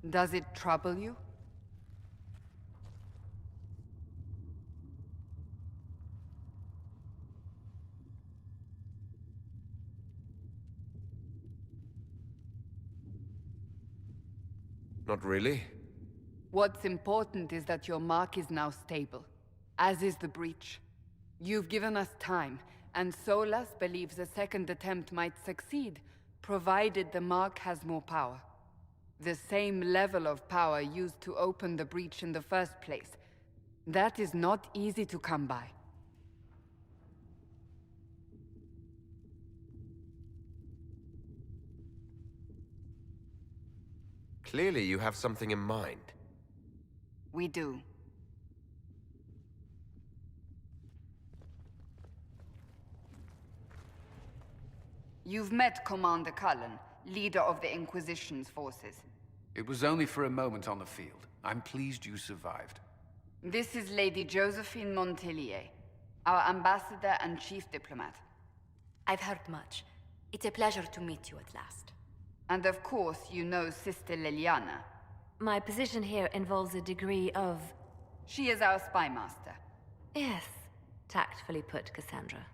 Does it trouble you? Not really. What's important is that your mark is now stable, as is the breach. You've given us time, and Solas believes a second attempt might succeed, provided the mark has more power. The same level of power used to open the breach in the first place. That is not easy to come by. Clearly you have something in mind. We do. You've met Commander Cullen, leader of the Inquisition's forces. It was only for a moment on the field. I'm pleased you survived. This is Lady Josephine Montelier, our ambassador and chief diplomat. I've heard much. It's a pleasure to meet you at last. And of course, you know Sister Liliana. My position here involves a degree of... She is our spy master. Yes, tactfully put, Cassandra.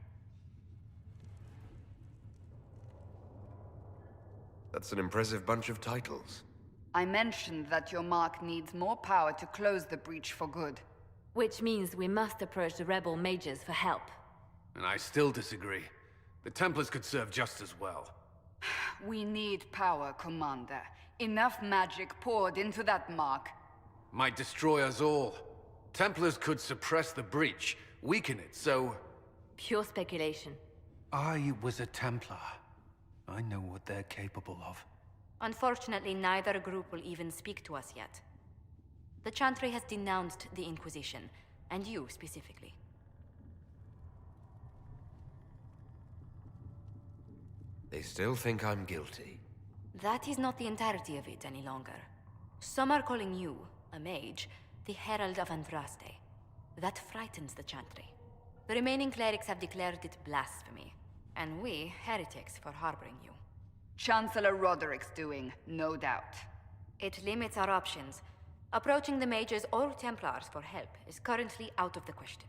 That's an impressive bunch of titles. I mentioned that your mark needs more power to close the breach for good. Which means we must approach the rebel mages for help. And I still disagree. The Templars could serve just as well. We need power, Commander. Enough magic poured into that mark. Might destroy us all. Templars could suppress the breach, weaken it, so... Pure speculation. I was a Templar. I know what they're capable of. Unfortunately, neither group will even speak to us yet. The Chantry has denounced the Inquisition, and you specifically. They still think I'm guilty. That is not the entirety of it any longer. Some are calling you, a mage, the Herald of Andraste. That frightens the Chantry. The remaining clerics have declared it blasphemy, and we, heretics, for harboring you. Chancellor Roderick's doing, no doubt. It limits our options. Approaching the mages or Templars for help is currently out of the question.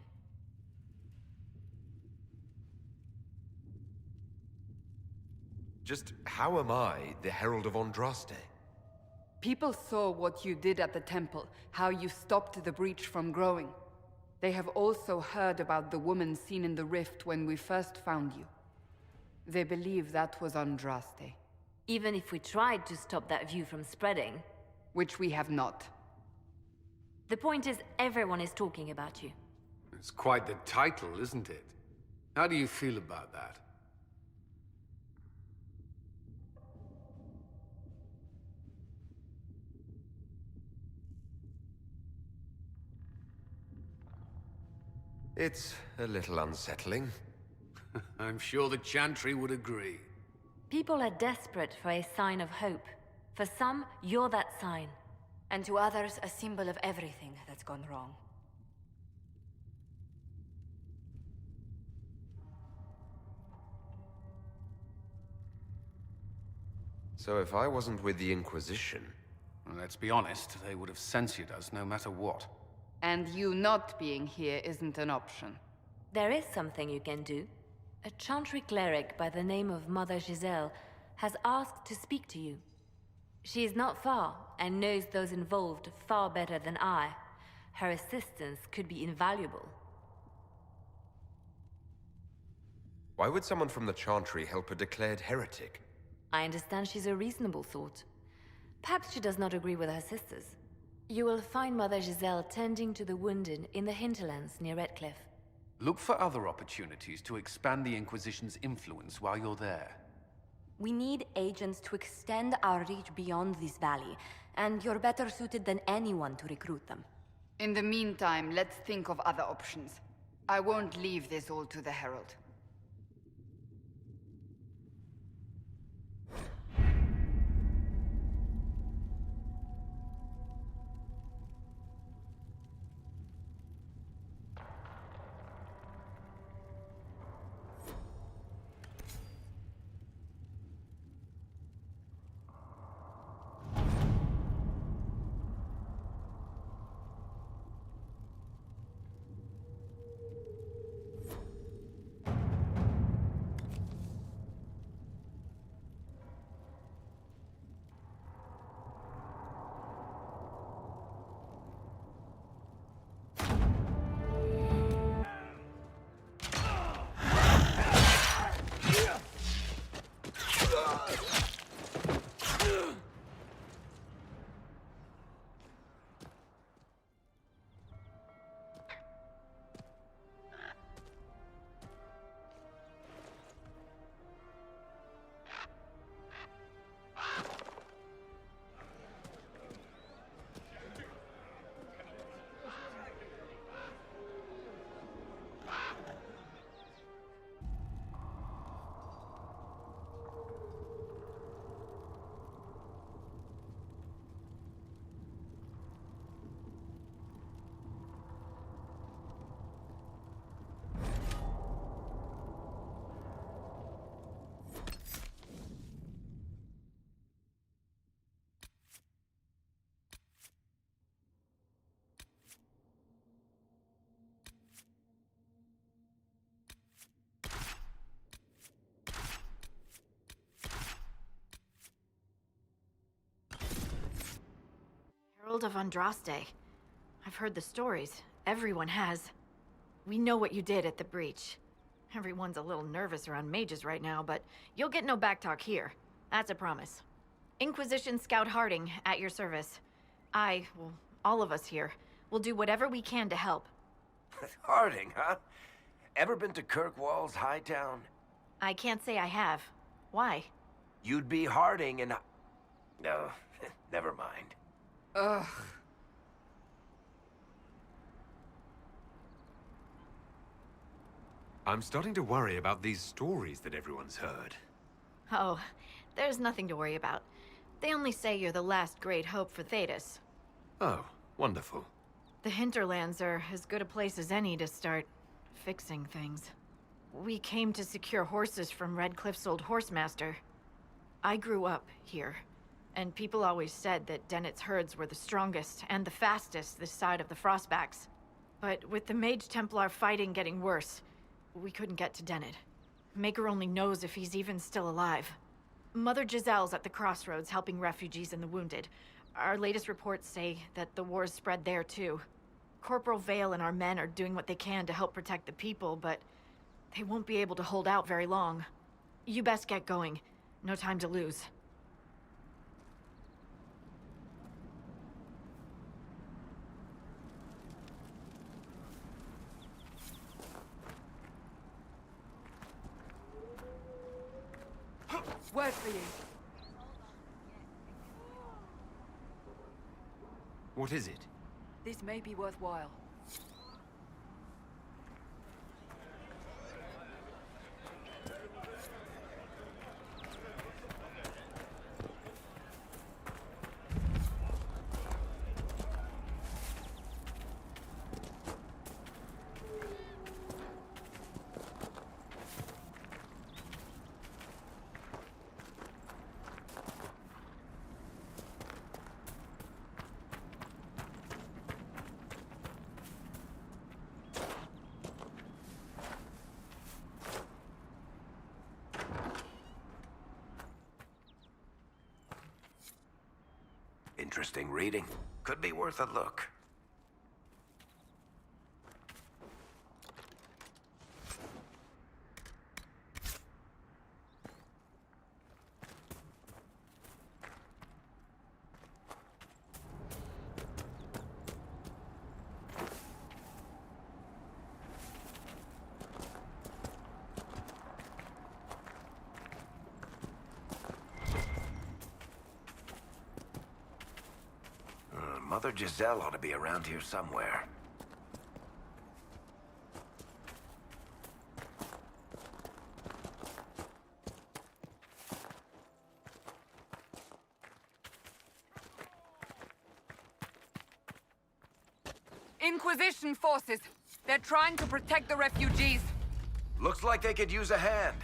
Just how am I the Herald of Andraste? People saw what you did at the temple, how you stopped the breach from growing. They have also heard about the woman seen in the rift when we first found you. They believe that was Andraste. Even if we tried to stop that view from spreading... Which we have not. The point is, everyone is talking about you. It's quite the title, isn't it? How do you feel about that? It's a little unsettling. I'm sure the Chantry would agree. People are desperate for a sign of hope. For some, you're that sign. And to others, a symbol of everything that's gone wrong. So if I wasn't with the Inquisition... Well, let's be honest, they would have censored us no matter what. And you not being here isn't an option. There is something you can do. A Chantry cleric by the name of Mother Giselle has asked to speak to you. She is not far, and knows those involved far better than I. Her assistance could be invaluable. Why would someone from the Chantry help a declared heretic? I understand she's a reasonable sort. Perhaps she does not agree with her sisters. You will find Mother Giselle tending to the wounded in the hinterlands near Redcliffe. Look for other opportunities to expand the Inquisition's influence while you're there. We need agents to extend our reach beyond this valley, and you're better suited than anyone to recruit them. In the meantime, let's think of other options. I won't leave this all to the Herald. World of Andraste. I've heard the stories. Everyone has. We know what you did at the breach. Everyone's a little nervous around mages right now, but you'll get no backtalk here. That's a promise. Inquisition Scout Harding, at your service. Well, all of us here, will do whatever we can to help. Harding, huh? Ever been to Kirkwall's Hightown? I can't say I have. Why? You'd be Harding and... No, never mind. Ugh. I'm starting to worry about these stories that everyone's heard. Oh, there's nothing to worry about. They only say you're the last great hope for Thedas. Oh, wonderful. The hinterlands are as good a place as any to start fixing things. We came to secure horses from Redcliffe's old horsemaster. I grew up here, and people always said that Dennett's herds were the strongest and the fastest this side of the Frostbacks. But with the Mage Templar fighting getting worse, we couldn't get to Dennett. Maker only knows if he's even still alive. Mother Giselle's at the crossroads helping refugees and the wounded. Our latest reports say that the war's spread there too. Corporal Vale and our men are doing what they can to help protect the people, but they won't be able to hold out very long. You best get going. No time to lose. Word for you. What is it? This may be worthwhile. Interesting reading. Could be worth a look. Mother Giselle ought to be around here somewhere. Inquisition forces. They're trying to protect the refugees. Looks like they could use a hand.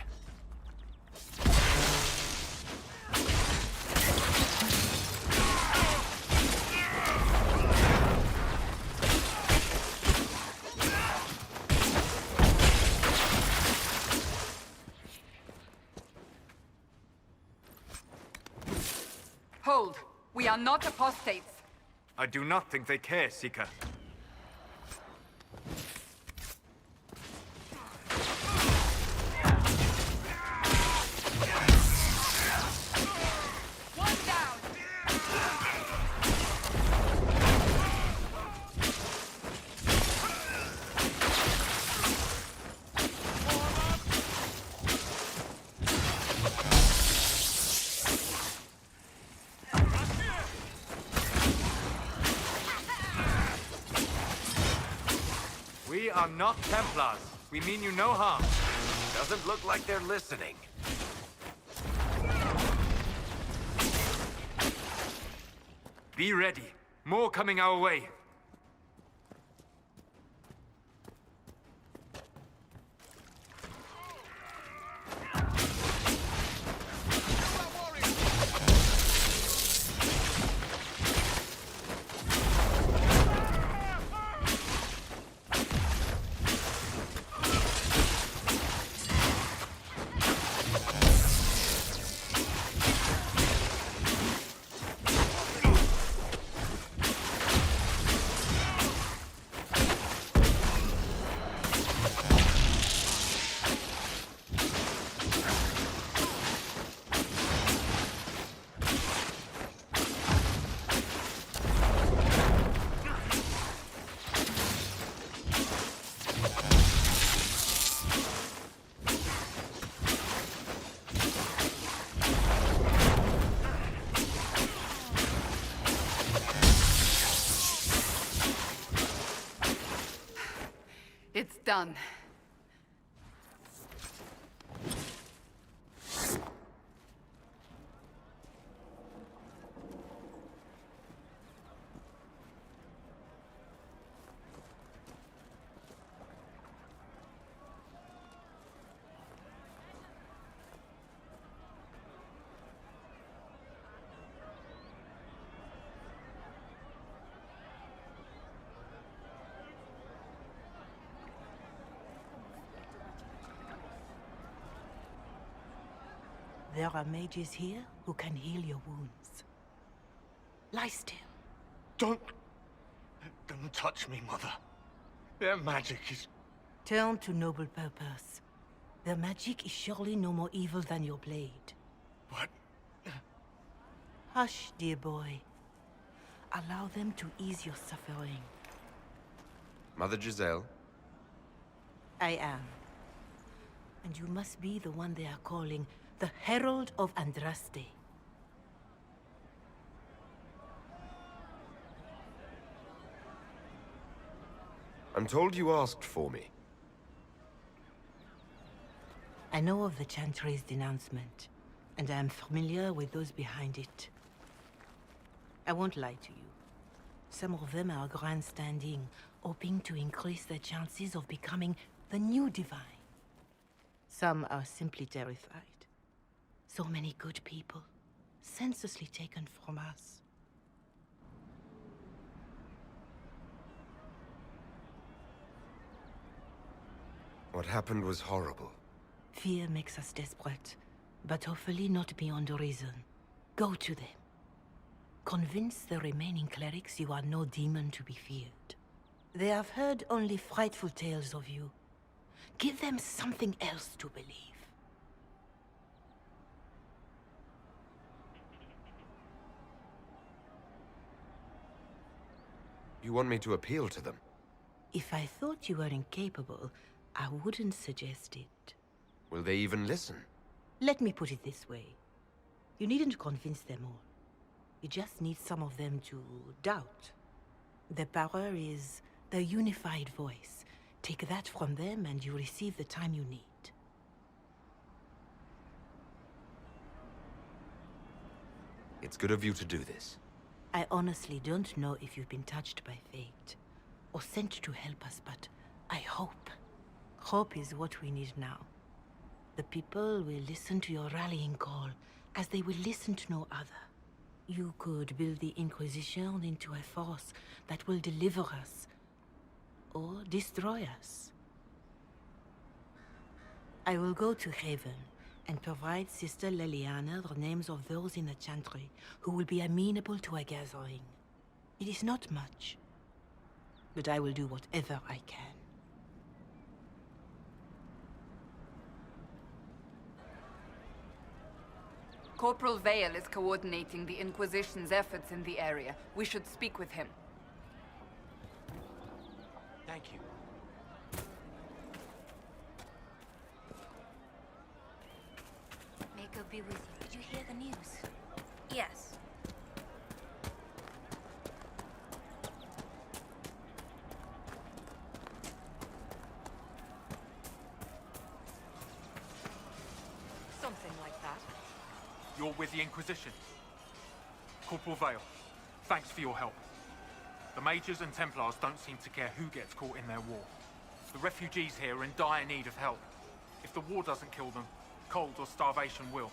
Hold. We are not apostates. I do not think they care, Seeker. One down. We are not Templars. We mean you no harm. Doesn't look like they're listening. Be ready. More coming our way. Done. There are mages here who can heal your wounds. Lie still. Don't touch me, Mother. Their magic is... Turn to noble purpose. Their magic is surely no more evil than your blade. What? Hush, dear boy. Allow them to ease your suffering. Mother Giselle? I am. And you must be the one they are calling the Herald of Andraste. I'm told you asked for me. I know of the Chantry's denouncement, and I am familiar with those behind it. I won't lie to you. Some of them are grandstanding, hoping to increase their chances of becoming the new divine. Some are simply terrified. So many good people, senselessly taken from us. What happened was horrible. Fear makes us desperate, but hopefully not beyond reason. Go to them. Convince the remaining clerics you are no demon to be feared. They have heard only frightful tales of you. Give them something else to believe. You want me to appeal to them? If I thought you were incapable, I wouldn't suggest it. Will they even listen? Let me put it this way. You needn't convince them all. You just need some of them to doubt. Their power is their unified voice. Take that from them and you receive the time you need. It's good of you to do this. I honestly don't know if you've been touched by fate, or sent to help us, but I hope. Hope is what we need now. The people will listen to your rallying call, as they will listen to no other. You could build the Inquisition into a force that will deliver us, or destroy us. I will go to Haven, and provide Sister Leliana the names of those in the Chantry who will be amenable to a gathering. It is not much, but I will do whatever I can. Corporal Vale is coordinating the Inquisition's efforts in the area. We should speak with him. Thank you. May God be with you. Did you hear the news? Yes. Something like that. You're with the Inquisition. Corporal Vale, thanks for your help. The Mages and Templars don't seem to care who gets caught in their war. The refugees here are in dire need of help. If the war doesn't kill them, cold or starvation will.